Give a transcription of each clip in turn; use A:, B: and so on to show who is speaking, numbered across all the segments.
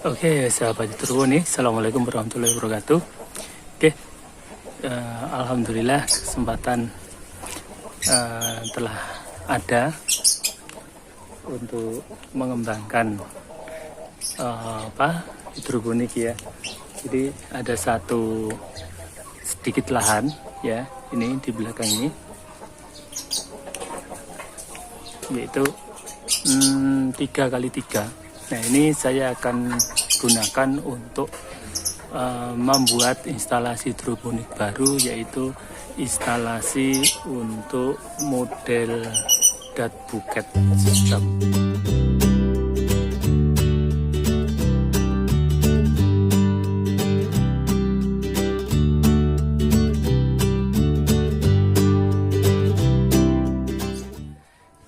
A: Oke, sahabat Turbo nih, Assalamualaikum warahmatullahi wabarakatuh. Oke, Alhamdulillah kesempatan telah ada untuk mengembangkan hidroponik ya. Jadi ada satu sedikit lahan ya, ini di belakang ini, yaitu 3x3. Nah, ini saya akan gunakan untuk membuat instalasi hidroponik baru, yaitu instalasi untuk model dat buket sistem.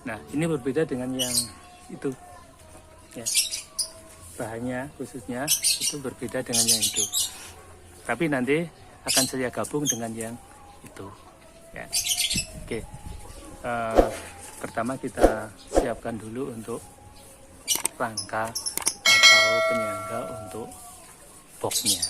A: Nah, ini berbeda dengan yang itu ya, bahannya khususnya itu berbeda dengan yang itu, tapi nanti akan saya gabung dengan yang itu ya. Oke, pertama kita siapkan dulu untuk rangka atau penyangga untuk boxnya.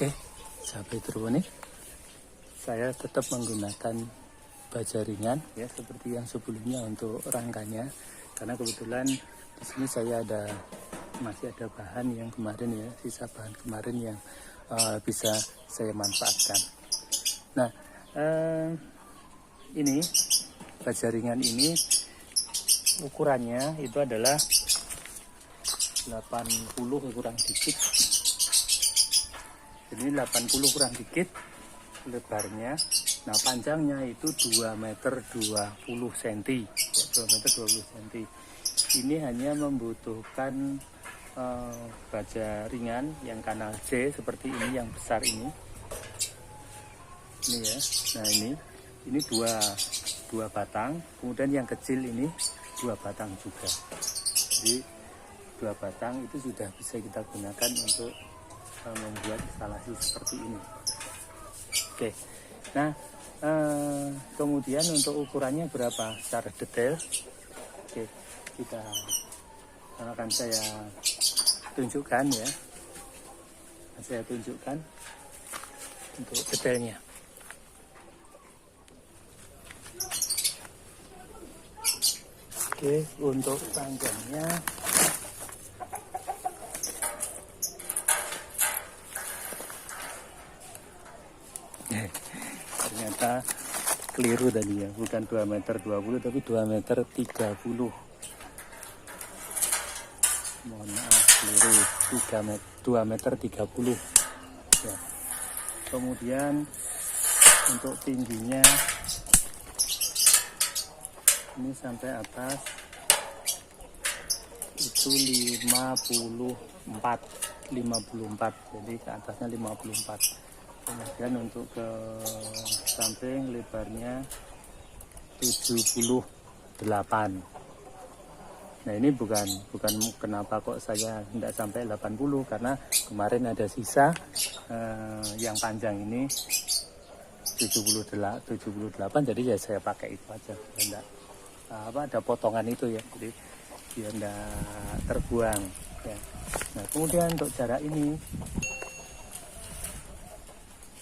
A: Oke, sahabat hidroponik, saya tetap menggunakan baja ringan ya, seperti yang sebelumnya untuk rangkanya, karena kebetulan di sini saya masih ada bahan yang kemarin ya, sisa bahan kemarin yang bisa saya manfaatkan. Nah, ini baja ringan ini ukurannya itu adalah 80 kurang dikit. Jadi 80 kurang dikit lebarnya. Nah, panjangnya itu 2 meter 20 cm ya, 2 meter 20 cm. Ini hanya membutuhkan baja ringan yang kanal C seperti ini, yang besar ini ya. Nah, ini dua batang, kemudian yang kecil ini 2 batang juga. Jadi 2 batang itu sudah bisa kita gunakan untuk membuat instalasi seperti ini. Oke, nah kemudian untuk ukurannya berapa secara detail, oke, kita akan saya tunjukkan ya. Saya tunjukkan untuk detailnya. Oke, untuk panjangnya ternyata keliru tadi ya, bukan 2 meter 20 tapi 2 meter 30. Mohon maaf, keliru, 2 meter 30 ya. Kemudian untuk tingginya ini sampai atas itu 54, jadi ke atasnya 54. Kemudian untuk ke samping lebarnya 78. Nah, ini bukan kenapa kok saya tidak sampai 80, karena kemarin ada sisa yang panjang ini 78, jadi ya saya pakai itu aja, enggak ada potongan itu ya, jadi biar enggak terbuang ya. Nah, kemudian untuk jarak ini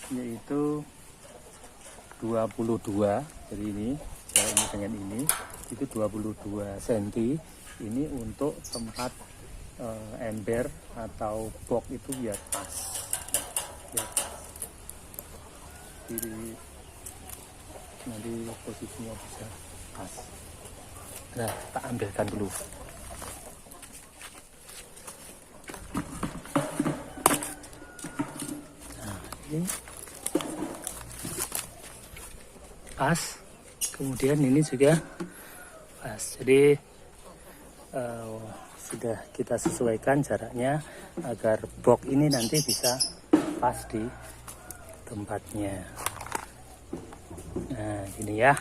A: yaitu 22, jadi ini dengan ini itu 22 cm. Ini untuk tempat ember atau box itu biar pas ya, biar pas. Jadi nanti posisinya bisa pas. Nah, tak ambilkan dulu. Nah, ini pas. Kemudian ini juga pas. Jadi sudah kita sesuaikan jaraknya agar box ini nanti bisa pas di tempatnya. Nah, gini ya.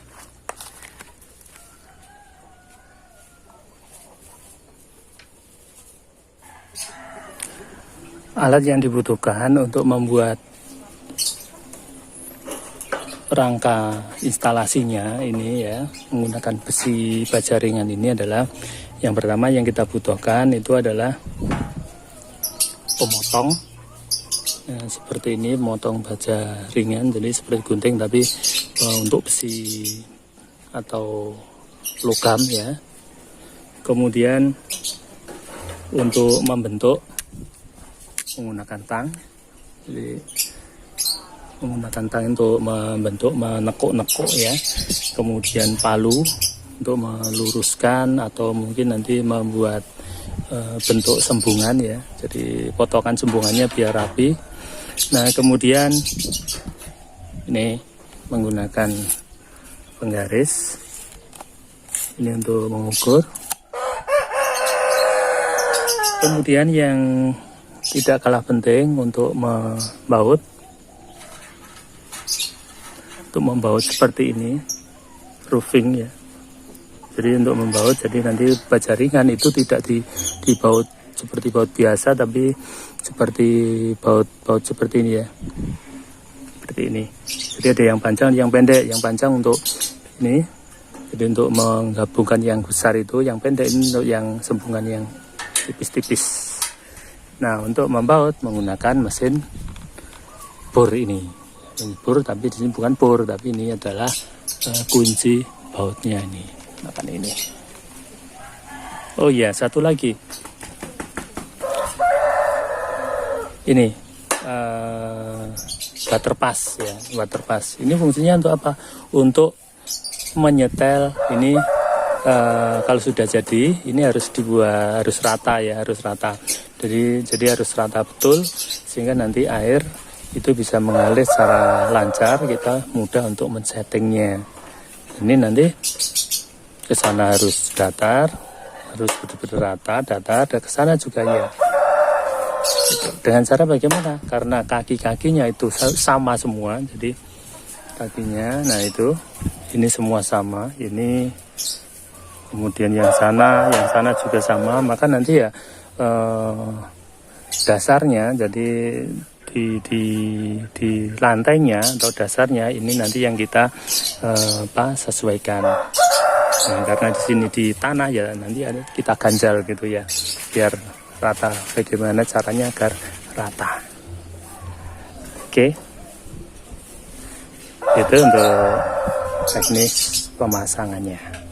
A: Alat yang dibutuhkan untuk membuat rangka instalasinya ini ya, menggunakan besi baja ringan ini adalah yang pertama yang kita butuhkan itu adalah pemotong. Nah, seperti ini motong baja ringan, jadi seperti gunting tapi untuk besi atau logam ya. Kemudian untuk membentuk menggunakan tang, jadi menggunakan tang untuk membentuk, menekuk-nekuk ya. Kemudian palu untuk meluruskan atau mungkin nanti membuat bentuk sembungan ya, jadi potongan sembungannya biar rapi. Nah, kemudian ini menggunakan penggaris ini untuk mengukur. Kemudian yang tidak kalah penting untuk membaut, seperti ini, roofing ya. Jadi untuk membaut, jadi nanti baja ringan itu tidak dibaut seperti baut biasa, tapi seperti baut seperti ini ya, seperti ini. Jadi ada yang panjang, yang pendek. Yang panjang untuk ini, jadi untuk menggabungkan yang besar itu, yang pendek ini untuk yang sembungan yang tipis-tipis. Nah, untuk membaut menggunakan mesin bor ini. Bor, tapi di sini bukan bor, tapi ini adalah kunci bautnya ini. Makan ini. Oh iya, satu lagi. Ini waterpass ya, waterpass. Ini fungsinya untuk apa? Untuk menyetel ini. Kalau sudah jadi, ini harus dibuat, harus rata ya, harus rata. Jadi harus rata betul sehingga nanti air itu bisa mengalir secara lancar, kita mudah untuk men-settingnya. Ini nanti ke sana harus datar, harus benar-benar rata, datar, dan ke sana juga ya. Dengan cara bagaimana? Karena kaki-kakinya itu sama semua, jadi kakinya, nah itu, ini semua sama, ini kemudian yang sana juga sama, maka nanti ya dasarnya, jadi di lantainya atau dasarnya ini nanti yang kita sesuaikan. Nah, karena di sini di tanah ya, nanti ada kita ganjal gitu ya, biar rata. Bagaimana caranya agar rata? Oke, itu untuk teknis pemasangannya.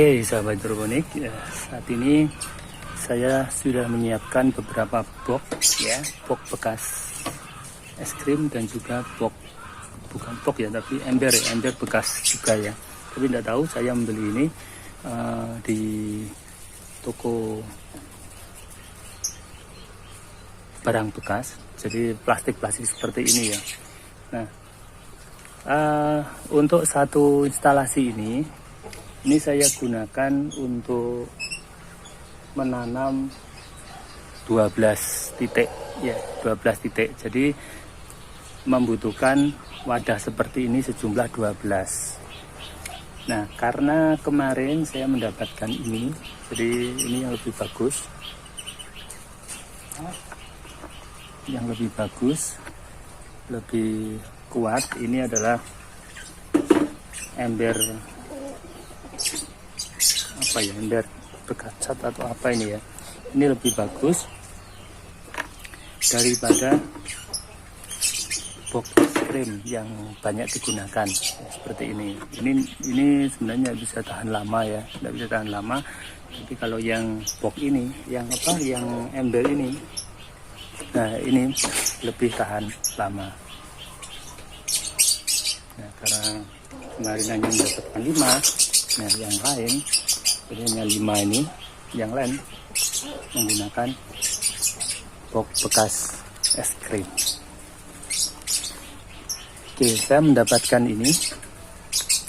A: Oke sahabat hidroponik, saat ini saya sudah menyiapkan beberapa box ya, box bekas es krim dan juga box, bukan box ya tapi ember ya, ember bekas juga ya. Tapi tidak tahu saya membeli ini di toko barang bekas, jadi plastik-plastik seperti ini ya. Nah, untuk satu instalasi ini saya gunakan untuk menanam 12 titik ya, 12 titik. Jadi membutuhkan wadah seperti ini sejumlah 12. Nah, karena kemarin saya mendapatkan ini, jadi ini yang lebih bagus. Yang lebih bagus, lebih kuat, ini adalah ember apa ya, ember bekas cat atau apa ini ya. Ini lebih bagus daripada box es krim yang banyak digunakan ya, seperti ini. Ini sebenarnya bisa tahan lama ya, tidak bisa tahan lama. Tapi kalau yang box ini, yang apa, yang ember ini, nah ini lebih tahan lama. Nah, karena kemarin hanya mendapatkan 5, nah yang lain, jadi hanya 5 ini, yang lain menggunakan box bekas es krim. Oke, saya mendapatkan ini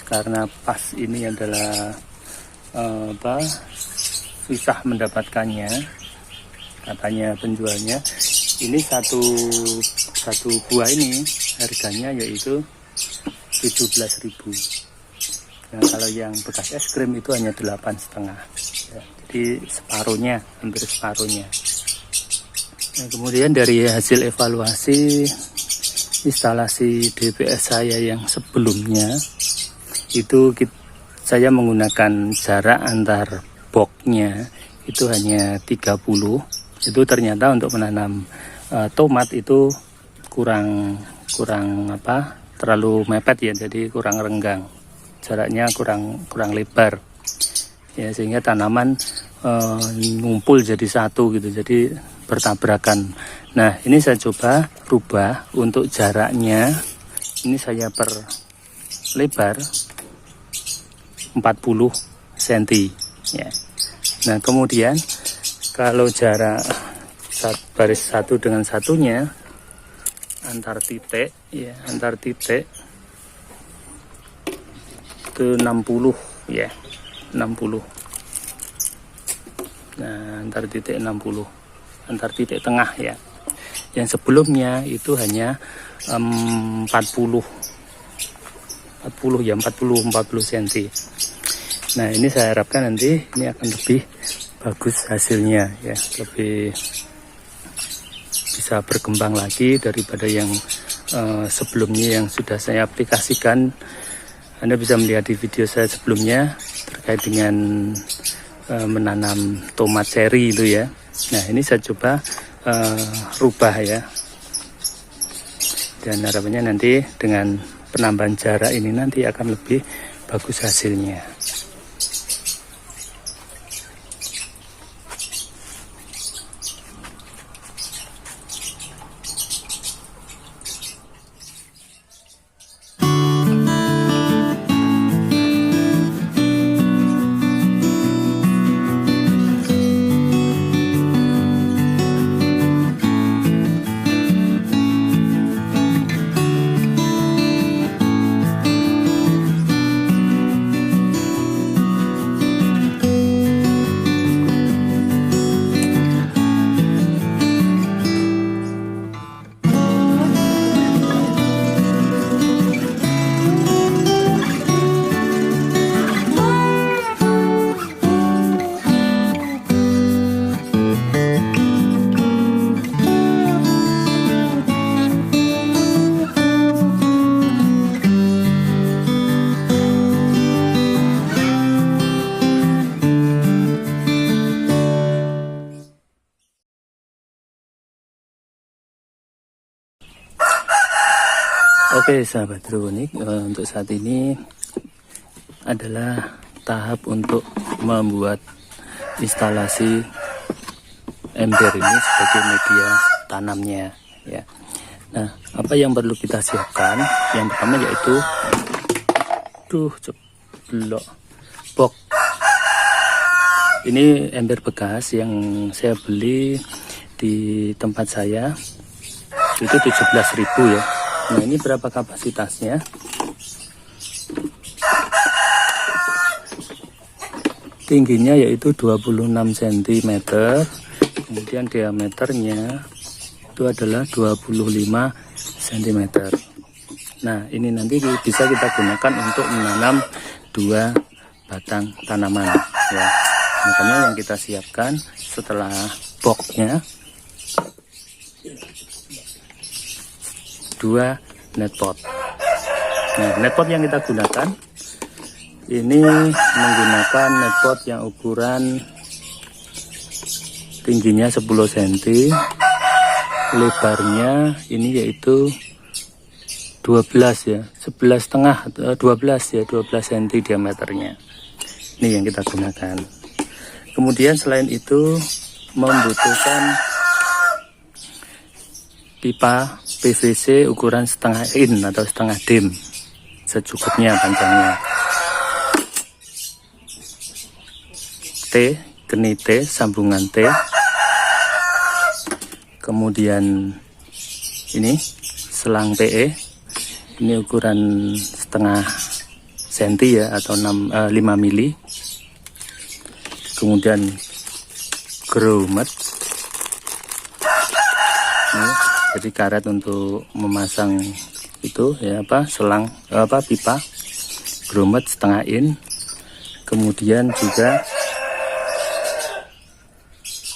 A: karena pas ini adalah susah mendapatkannya, katanya penjualnya. Ini satu buah ini harganya yaitu 17.000. Nah, kalau yang bekas es krim itu hanya 8,5 ya, jadi separuhnya, hampir separuhnya. Nah, kemudian dari hasil evaluasi instalasi DPS saya yang sebelumnya itu saya menggunakan jarak antar boxnya itu hanya 30. Itu ternyata untuk menanam tomat itu kurang terlalu mepet ya, jadi kurang renggang, jaraknya kurang lebar ya, sehingga tanaman ngumpul jadi satu gitu, jadi bertabrakan. Nah, ini saya coba rubah untuk jaraknya, ini saya perlebar 40 cm ya. Nah, kemudian kalau jarak baris satu dengan satunya antar titik ya, antar titik ke 60 ya, 60. Nah, antar titik 60, antar titik tengah ya. Yang sebelumnya itu hanya 40 cm. Nah, ini saya harapkan nanti ini akan lebih bagus hasilnya ya, lebih bisa berkembang lagi daripada yang sebelumnya yang sudah saya aplikasikan. Anda bisa melihat di video saya sebelumnya terkait dengan menanam tomat seri itu ya. Nah, ini saya coba rubah ya, dan harapannya nanti dengan penambahan jarak ini nanti akan lebih bagus hasilnya. Oke sahabat hidroponik, untuk saat ini adalah tahap untuk membuat instalasi ember ini sebagai media tanamnya ya. Nah, apa yang perlu kita siapkan? Yang pertama yaitu ceblok box. Ini ember bekas yang saya beli di tempat saya, itu 17.000 ya. Nah, ini berapa kapasitasnya? Tingginya yaitu 26 cm, kemudian diameternya itu adalah 25 cm. Nah, ini nanti bisa kita gunakan untuk menanam 2 batang tanaman ya. Makanya yang kita siapkan setelah boxnya 2 netpot. Nah, netpot yang kita gunakan ini menggunakan netpot yang ukuran tingginya 10 cm, lebarnya ini yaitu 12 ya, 11,5 12 cm diameternya. Ini yang kita gunakan. Kemudian selain itu membutuhkan pipa PVC ukuran setengah in atau setengah dim, secukupnya panjangnya. Geni T, sambungan T. Kemudian ini selang PE, ini ukuran setengah senti ya, atau 5 mili. Kemudian grommet, jadi karet untuk memasang itu ya, selang pipa. Grommet setengah in. Kemudian juga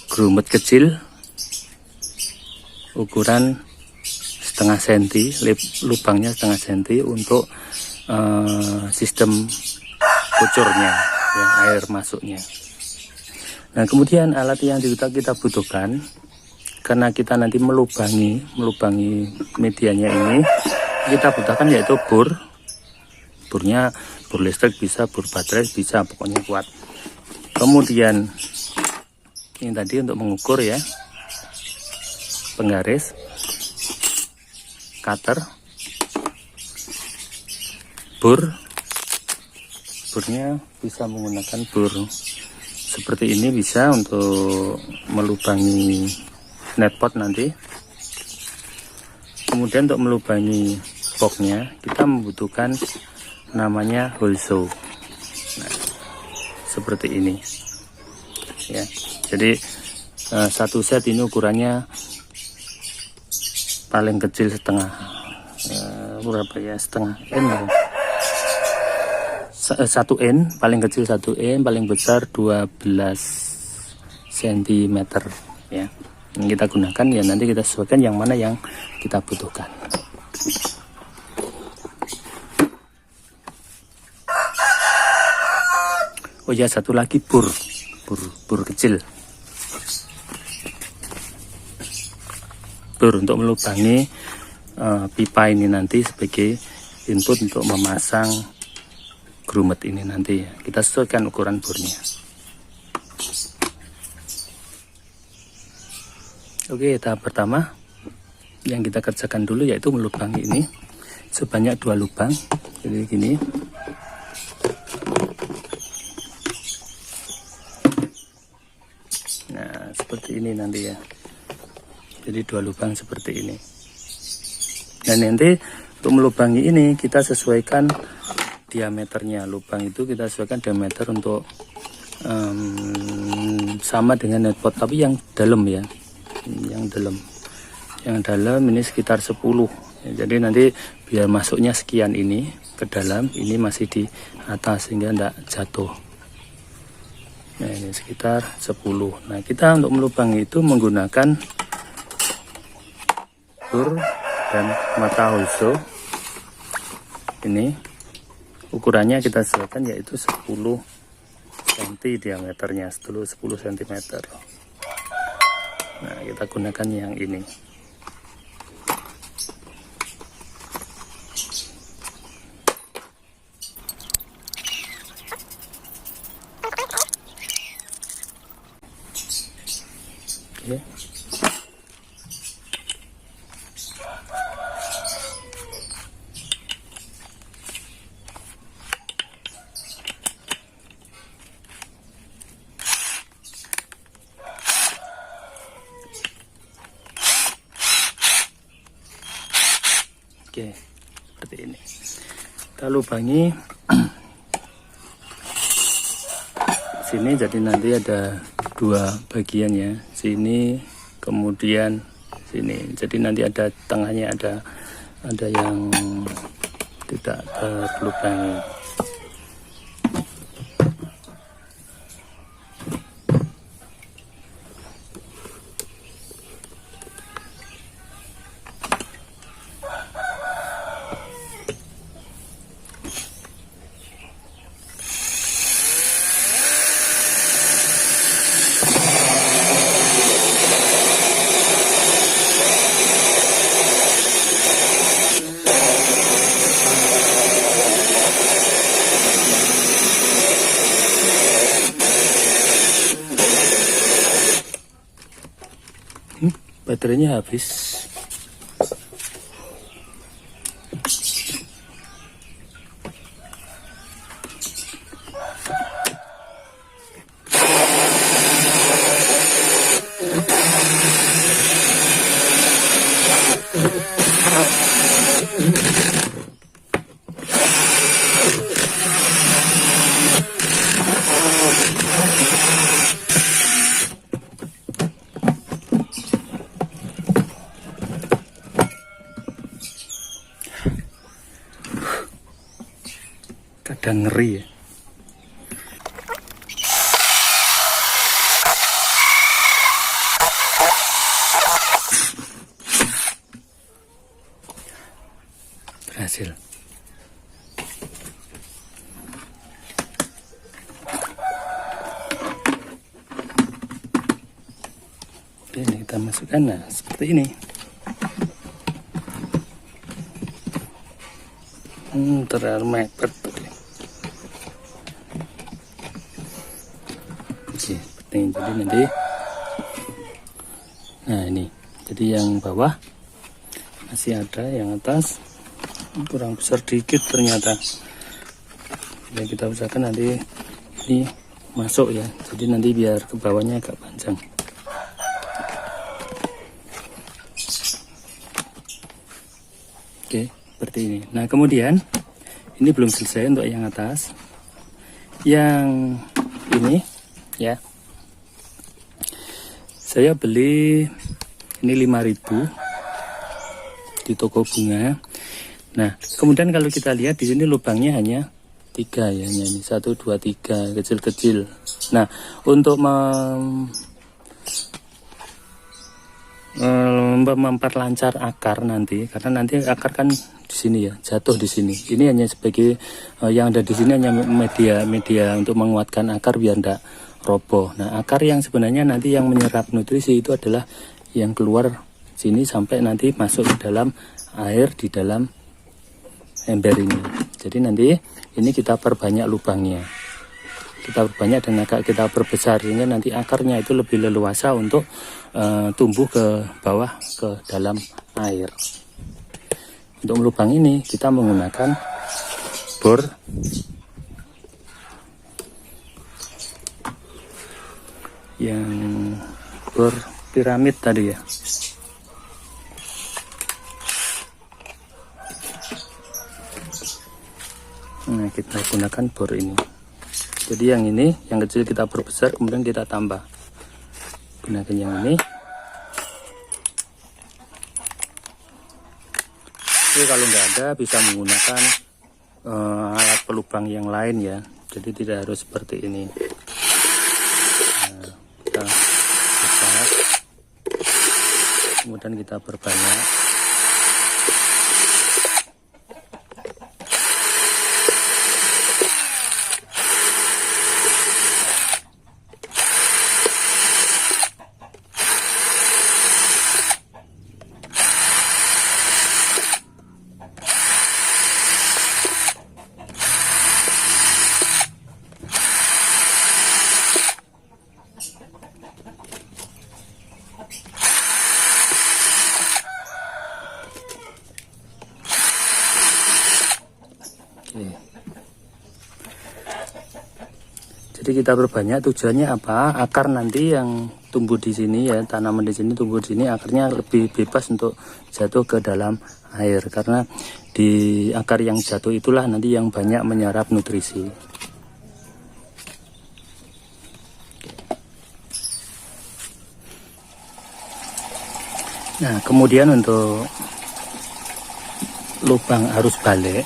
A: grommet kecil ukuran setengah senti, lubangnya setengah senti untuk sistem bocornya ya, air masuknya. Nah, kemudian alat yang kita butuhkan, karena kita nanti melubangi medianya ini, kita butuhkan yaitu burnya bor listrik bisa, bor baterai bisa, pokoknya kuat. Kemudian ini tadi untuk mengukur ya, penggaris, cutter, burnya bisa menggunakan bor seperti ini, bisa untuk melubangi netpot nanti. Kemudian untuk melubangi boxnya kita membutuhkan namanya hole saw. Nah, seperti ini ya. Jadi satu set ini ukurannya paling kecil setengah berapa ya, setengah N ya. 1 N, paling kecil 1 N, paling besar 12 cm ya. Yang kita gunakan ya, nanti kita sesuaikan yang mana yang kita butuhkan. Oh ya, satu lagi bor kecil. Bor untuk melubangi pipa ini nanti sebagai input untuk memasang grommet ini nanti ya. Kita sesuaikan ukuran bornya. Oke, tahap pertama yang kita kerjakan dulu yaitu melubangi ini sebanyak 2 lubang. Jadi gini. Nah, seperti ini nanti ya. Jadi 2 lubang seperti ini. Dan nanti untuk melubangi ini kita sesuaikan diameternya. Lubang itu kita sesuaikan diameter untuk sama dengan netpot, tapi yang dalam ya. Yang dalam ini sekitar 10 ya, jadi nanti biar masuknya sekian ini ke dalam, ini masih di atas sehingga tidak jatuh. Nah, ini sekitar 10. Nah, kita untuk melubangi itu menggunakan bor dan mata hole saw. Ini ukurannya kita sesuaikan yaitu 10 cm diameternya, 10 cm. Nah, kita gunakan yang ini. Oke. Oke, seperti ini. Kita lubangi sini, jadi nanti ada dua bagian ya. Sini kemudian sini. Jadi nanti ada tengahnya ada yang tidak terlubangi. Baterainya habis. Kadang ngeri ya. Berhasil. Oke, ini kita masukkan, nah seperti ini. Terlalu mepet. Oke, seperti ini. Jadi nanti, nah ini, jadi yang bawah masih ada, yang atas kurang besar dikit ternyata. Ya kita usahakan nanti ini masuk ya. Jadi nanti biar ke bawahnya agak panjang. Oke, seperti ini. Nah kemudian ini belum selesai untuk yang atas. Yang ini ya, saya beli ini 5.000 di toko bunga. Nah kemudian kalau kita lihat di sini lubangnya hanya 3 ya, hanya ini 1, 2, 3 kecil-kecil. Nah untuk memperlancar akar nanti, karena nanti akar kan di sini ya, jatuh di sini. Ini hanya sebagai yang ada di sini hanya media untuk menguatkan akar biar tidak roboh. Nah akar yang sebenarnya nanti yang menyerap nutrisi itu adalah yang keluar sini sampai nanti masuk ke dalam air di dalam ember ini. Jadi nanti ini kita perbanyak lubangnya, kita perbanyak dan agak kita perbesar sehingga nanti akarnya itu lebih leluasa untuk tumbuh ke bawah ke dalam air. Untuk lubang ini kita menggunakan bor yang bor piramid tadi ya. Nah kita gunakan bor ini. Jadi yang ini, yang kecil kita perbesar, kemudian kita tambah. Gunakan yang ini. Tapi kalau nggak ada, bisa menggunakan alat pelubang yang lain ya. Jadi tidak harus seperti ini. Nah, kita besar. Kemudian kita perbanyak. Jadi kita perbanyak, tujuannya apa? Akar nanti yang tumbuh di sini ya, tanaman di sini tumbuh di sini, akarnya lebih bebas untuk jatuh ke dalam air, karena di akar yang jatuh itulah nanti yang banyak menyerap nutrisi. Nah, kemudian untuk lubang arus balik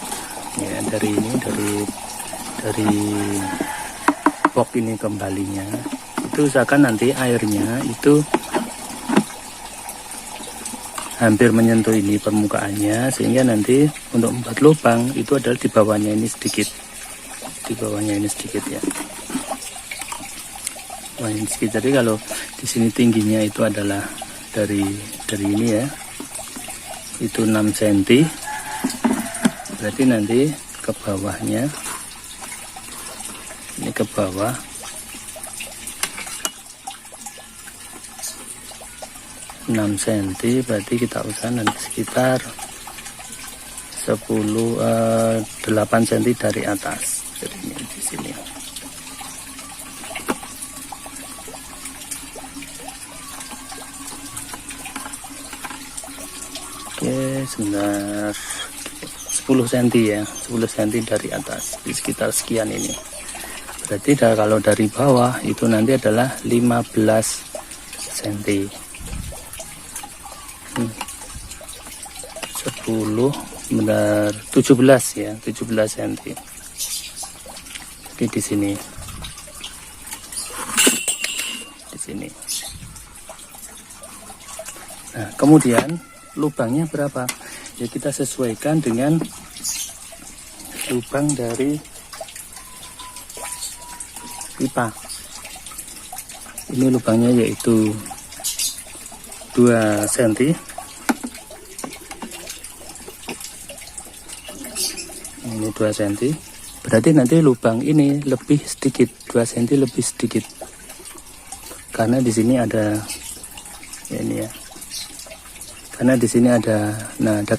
A: ya, dari box ini kembalinya itu usahakan nanti airnya itu hampir menyentuh ini permukaannya, sehingga nanti untuk membuat lubang itu adalah di bawahnya ini sedikit, ya. Wah, ini sedikit. Jadi kalau di sini tingginya itu adalah dari ini ya, itu 6 cm, berarti nanti ke bawahnya ini, ke bawah 6 cm, berarti kita usahakan nanti sekitar 8 cm dari atas. Jadi ini di sini. Oke, sebentar, 10 cm ya, 10 cm dari atas, di sekitar sekian ini. Berarti kalau dari bawah itu nanti adalah 15 cm. 10 benar 17 ya, 17 cm. Jadi di sini. Nah, kemudian lubangnya berapa? Ya kita sesuaikan dengan lubang dari pipa. Ini lubangnya yaitu 2 cm. Ini 2 cm. Berarti nanti lubang ini lebih sedikit, 2 cm lebih sedikit. Karena di sini ada ya, ini ya. Karena di sini ada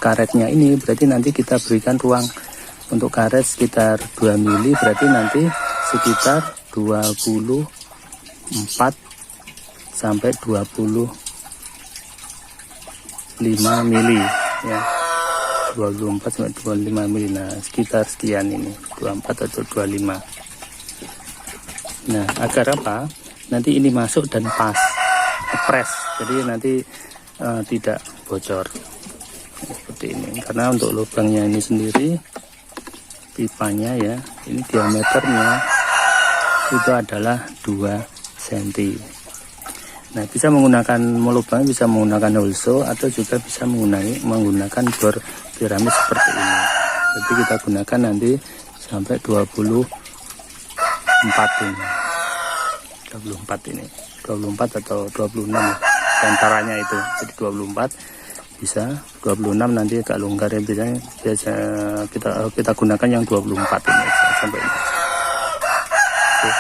A: karetnya ini, berarti nanti kita berikan ruang untuk karet sekitar 2 mili, berarti nanti sekitar 24 sampai 25 mili ya, 24 sampai 25 mili. Nah, sekitar sekian ini, 24 atau 25. Nah, agar apa? Nanti ini masuk dan pas, press, jadi nanti tidak bocor seperti ini. Karena untuk lubangnya ini sendiri, pipanya ya, ini diameternya itu adalah 2 cm. Nah, bisa menggunakan lubang, bisa menggunakan holso, atau juga bisa menggunakan bor piramid seperti ini. Jadi kita gunakan nanti sampai 24 ini, 24 atau 26 antaranya itu. Jadi 24 bisa, 26 nanti agak longgar ya, biasa kita gunakan yang 24 ini sampai ini. Oke.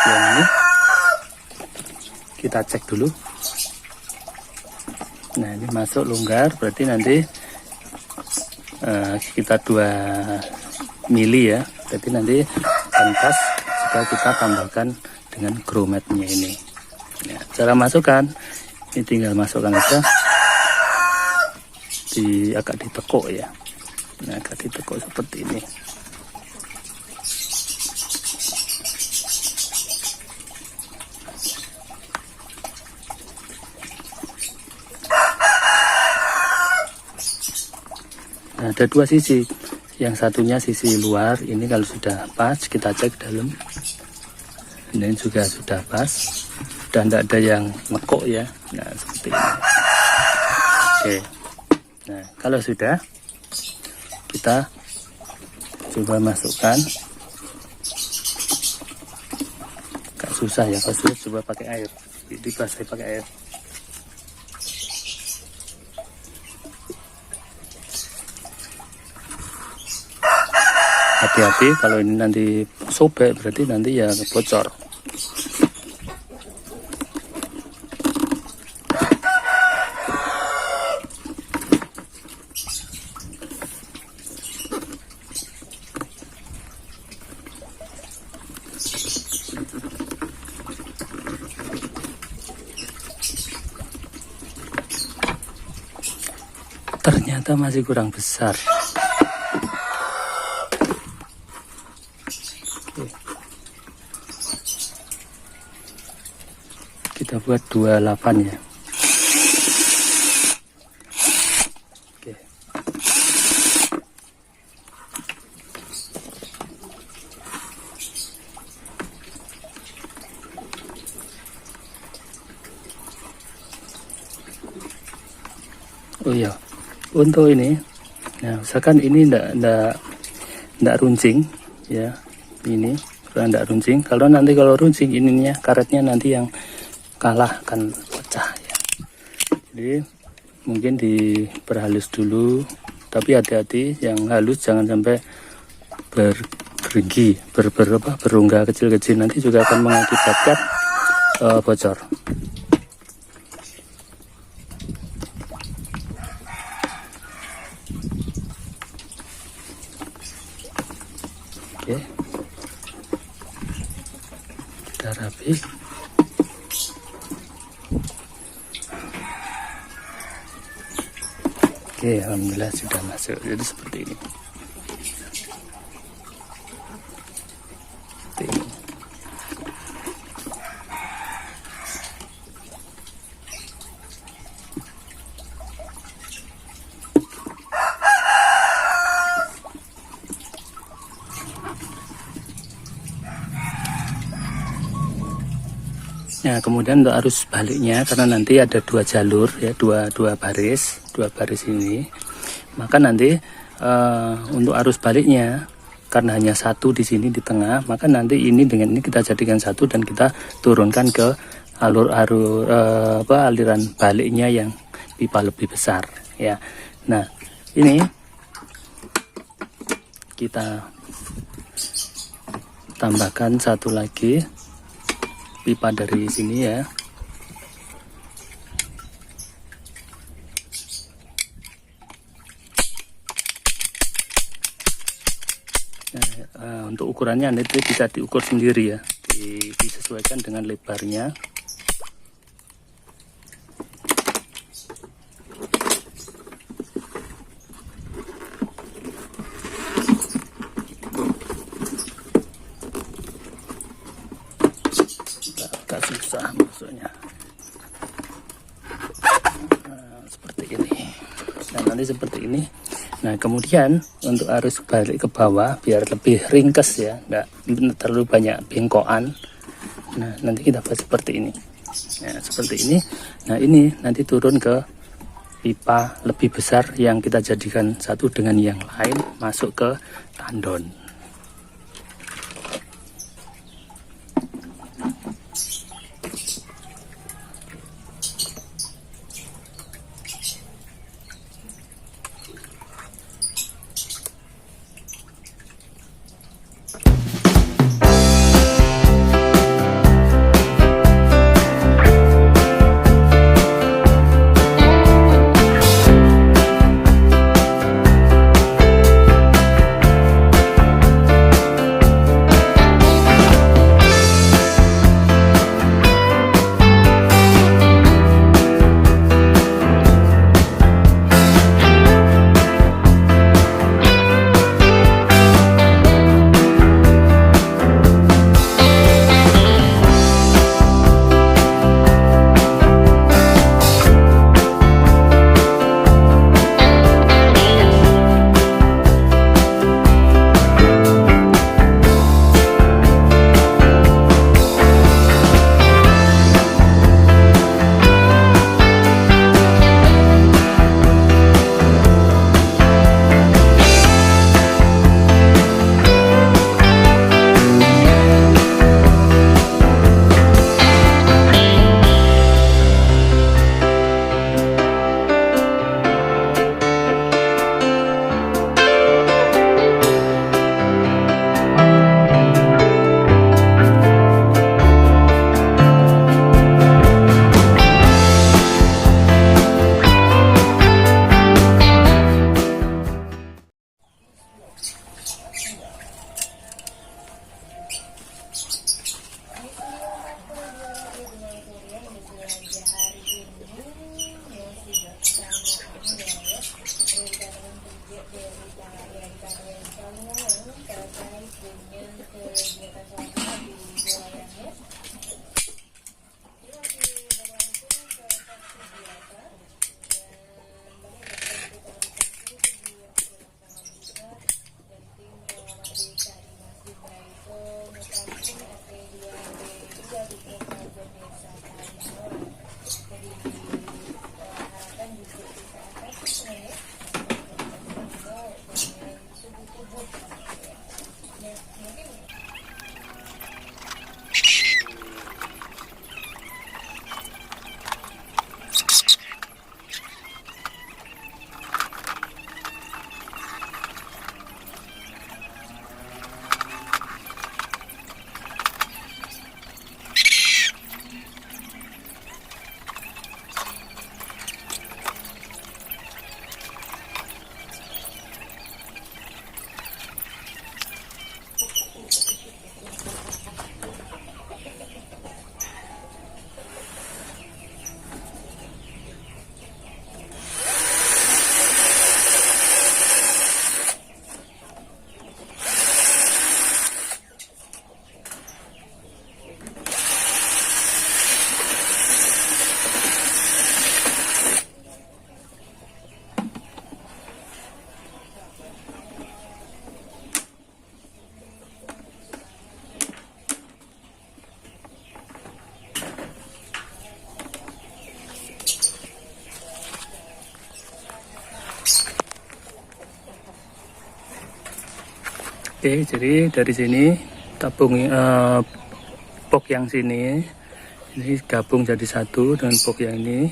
A: Yang ini kita cek dulu. Nah, ini masuk longgar, berarti nanti sekitar 2 mili ya, berarti nanti pas jika kita tambahkan dengan grommetnya ini. Nah, cara masukkan ini tinggal masukkan aja, agak ditekuk ya. Nah, agak ditekuk seperti ini. Nah, ada 2 sisi, yang satunya sisi luar ini kalau sudah pas kita cek dalam, ini juga sudah pas dan tidak ada yang nekuk ya. Nah, seperti ini. Oke, nah kalau sudah, kita coba masukkan. Agak susah ya, kalau sudah coba pakai air. dibasahi pakai air. Hati-hati kalau ini nanti sobek, berarti nanti ya bocor. Ternyata masih kurang besar. Oke. Kita buat 28 ya. Oke. Oh iya. Untuk ini, nah misalkan ini ndak runcing, ya ini kurang ndak runcing. Kalau runcing ininya karetnya nanti yang kalah akan pecah ya. Jadi mungkin diperhalus dulu, tapi hati-hati yang halus jangan sampai bergerigi, berungga kecil-kecil, nanti juga akan mengakibatkan bocor. Oke, kita rapi. Oke, alhamdulillah sudah masuk. Jadi seperti ini. Seperti ini. Nah, kemudian untuk arus baliknya, karena nanti ada dua jalur ya, dua baris ini, maka nanti untuk arus baliknya karena hanya satu di sini di tengah, maka nanti ini dengan ini kita jadikan satu dan kita turunkan ke aliran baliknya yang pipa lebih besar ya. Nah, ini kita tambahkan satu lagi pipa dari sini ya. Nah, untuk ukurannya nanti bisa diukur sendiri ya, disesuaikan dengan lebarnya. Susah maksudnya. Nah, seperti ini. Nah, nanti seperti ini. Nah, kemudian untuk arus balik ke bawah biar lebih ringkes ya, nggak terlalu banyak bengkokan. Nah, nanti kita buat seperti ini. Nah, seperti ini. Nah, ini nanti turun ke pipa lebih besar yang kita jadikan satu dengan yang lain, masuk ke tandon. Oke, jadi dari sini tabung pok yang sini ini gabung jadi satu dengan pok yang ini.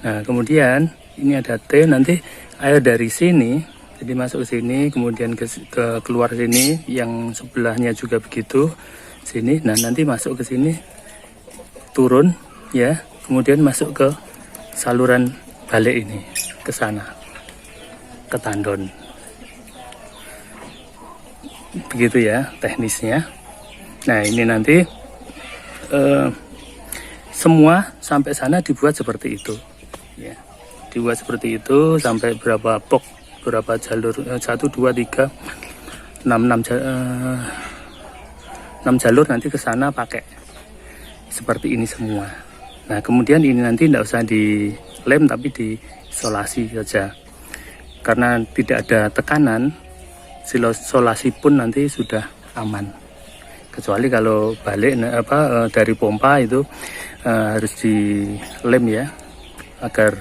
A: Nah, kemudian ini ada T, nanti air dari sini jadi masuk ke sini, kemudian ke keluar sini, yang sebelahnya juga begitu sini. Nah, nanti masuk ke sini, turun ya, kemudian masuk ke saluran balik ini ke sana, ke tandon. Begitu ya teknisnya. Nah, ini nanti semua sampai sana dibuat seperti itu ya, dibuat seperti itu sampai berapa pok, berapa jalur, 1, 2, 3, 6 jalur nanti ke sana pakai seperti ini semua. Nah, kemudian ini nanti tidak usah dilem tapi diisolasi saja, karena tidak ada tekanan. Isolasi pun nanti sudah aman, kecuali kalau balik dari pompa itu harus dilem ya, agar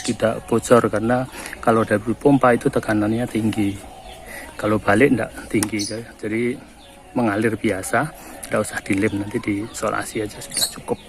A: tidak bocor, karena kalau dari pompa itu tekanannya tinggi, kalau balik tidak tinggi, jadi mengalir biasa, tidak usah dilem, nanti diisolasi aja sudah cukup.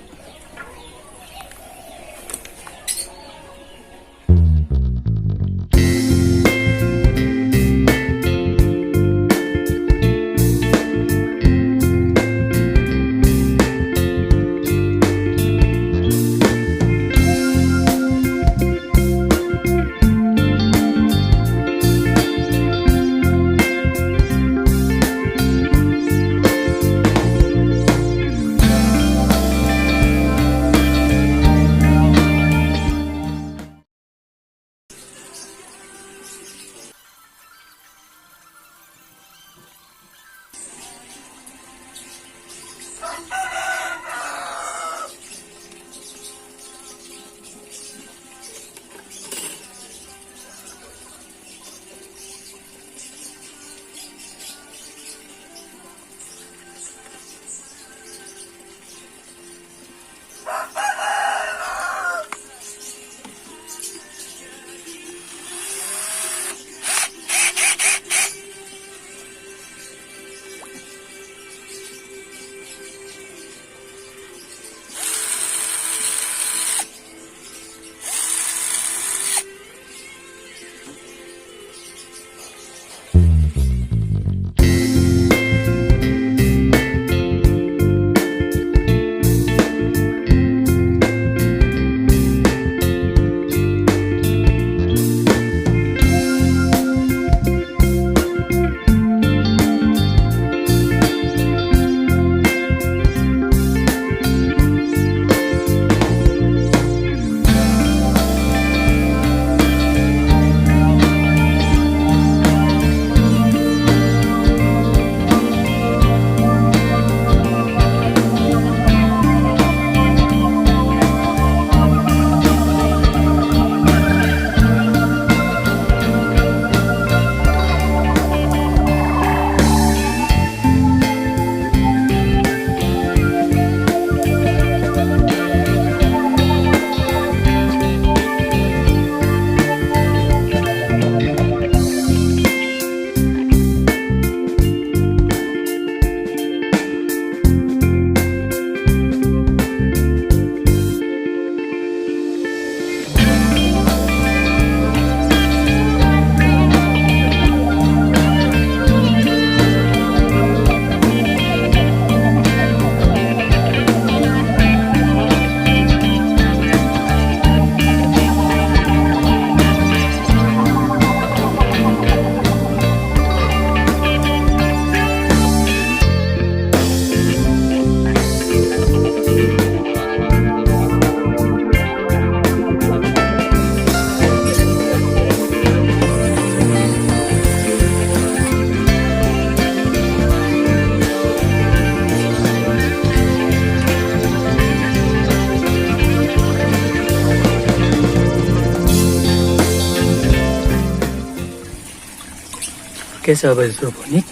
A: Oke sahabat hidroponik,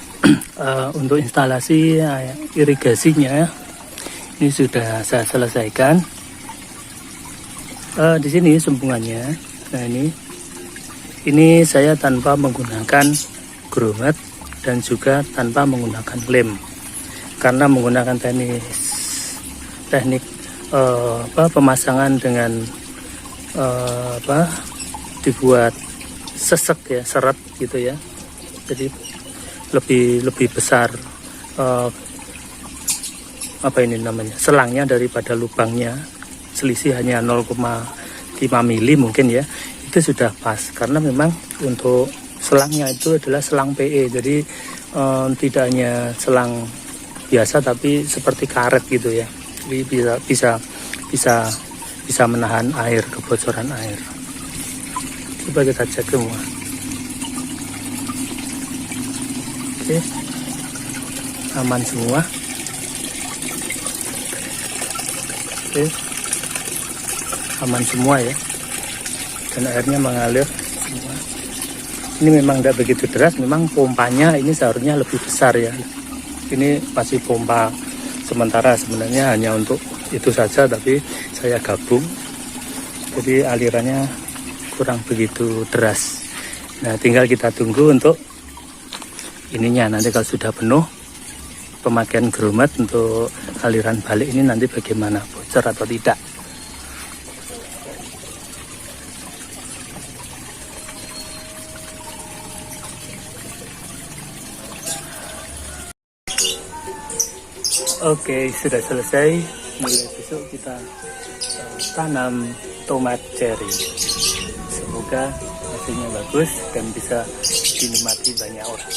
A: untuk instalasi irigasinya ini sudah saya selesaikan. Di sini sumpungannya, nah ini saya tanpa menggunakan grommet dan juga tanpa menggunakan lem. Karena menggunakan teknik pemasangan dengan dibuat sesek ya, seret gitu ya. Jadi lebih besar selangnya daripada lubangnya. Selisih hanya 0,5 mili mungkin ya. Itu sudah pas, karena memang untuk selangnya itu adalah selang PE. Jadi tidak hanya selang biasa tapi seperti karet gitu ya. Jadi bisa menahan air, kebocoran air. Coba kita cek semua. Oke, aman semua. Oke, aman semua ya, dan airnya mengalir semua. Ini memang tidak begitu deras, memang pompanya ini seharusnya lebih besar ya. Ini masih pompa sementara, sebenarnya hanya untuk itu saja, tapi saya gabung, jadi alirannya kurang begitu deras. Nah, tinggal kita tunggu untuk ininya, nanti kalau sudah penuh pemakaian grommet untuk aliran balik ini nanti bagaimana, bocor atau tidak. Oke, sudah selesai. Mulai besok kita tanam tomat cherry. Semoga hasilnya bagus dan bisa dinikmati banyak orang.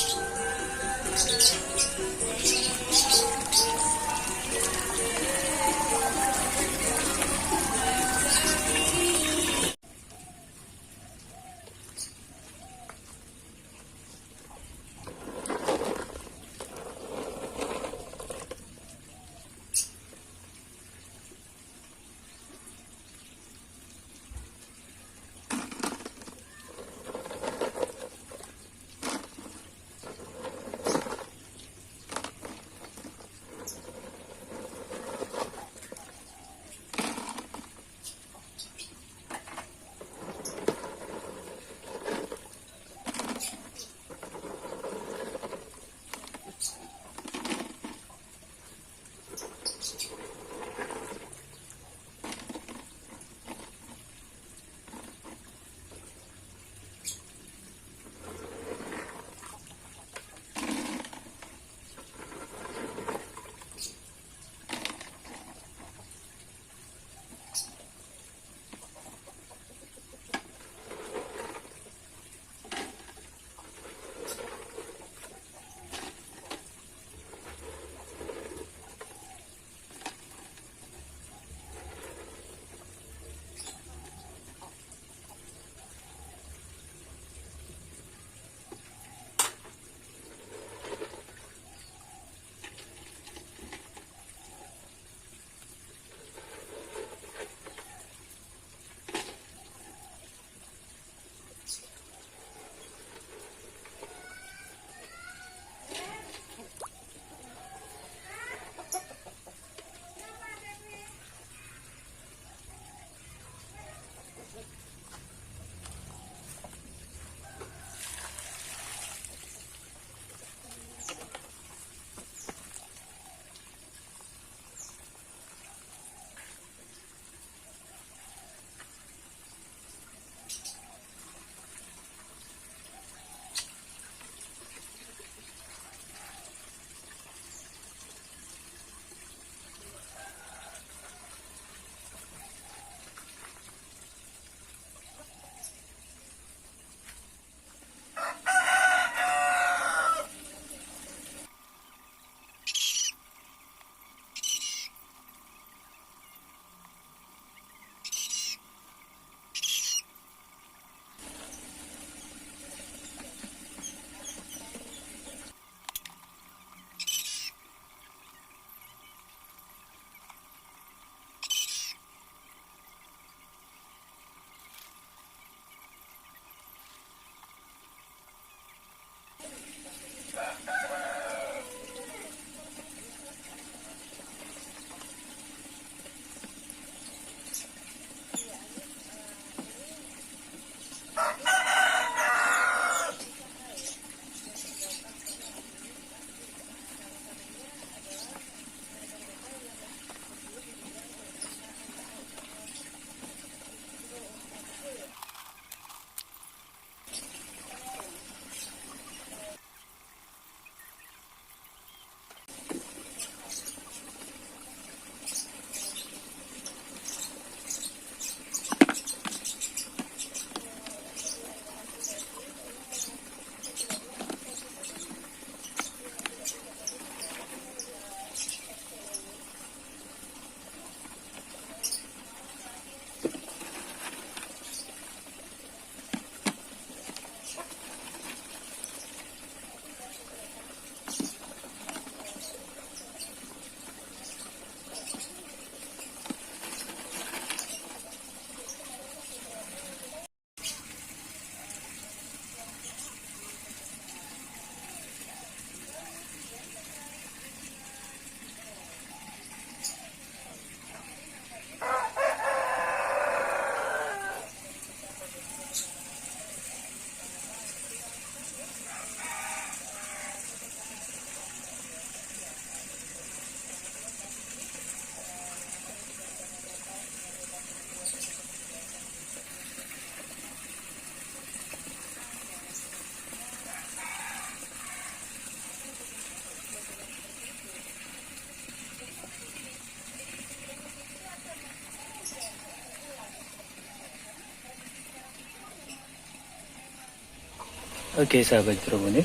A: Oke sahabat hidroponik,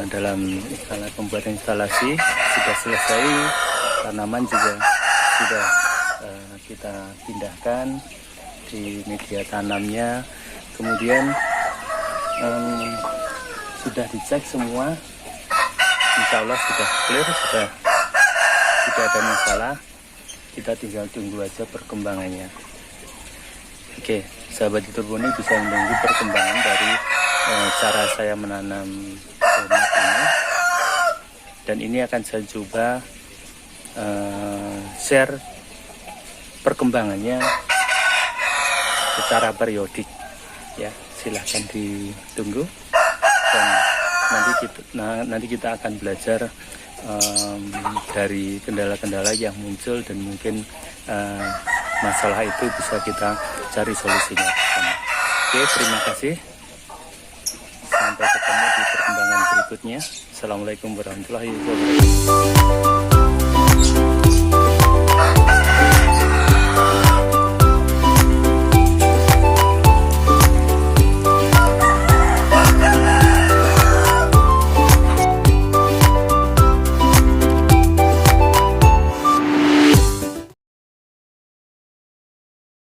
A: dalam pembuatan instalasi sudah selesai, tanaman juga sudah kita pindahkan di media tanamnya, kemudian sudah dicek semua, insya Allah sudah clear, sudah tidak ada masalah, kita tinggal tunggu aja perkembangannya. Oke, sahabat hidroponik bisa menunggu perkembangan dari cara saya menanam tomat ini, dan ini akan saya coba share perkembangannya secara periodik ya. Silahkan ditunggu, dan nanti kita akan belajar dari kendala-kendala yang muncul, dan mungkin masalah itu bisa kita cari solusinya. Oke, terima kasih. Sampai ketemu di perkembangan berikutnya. Assalamualaikum warahmatullahi wabarakatuh.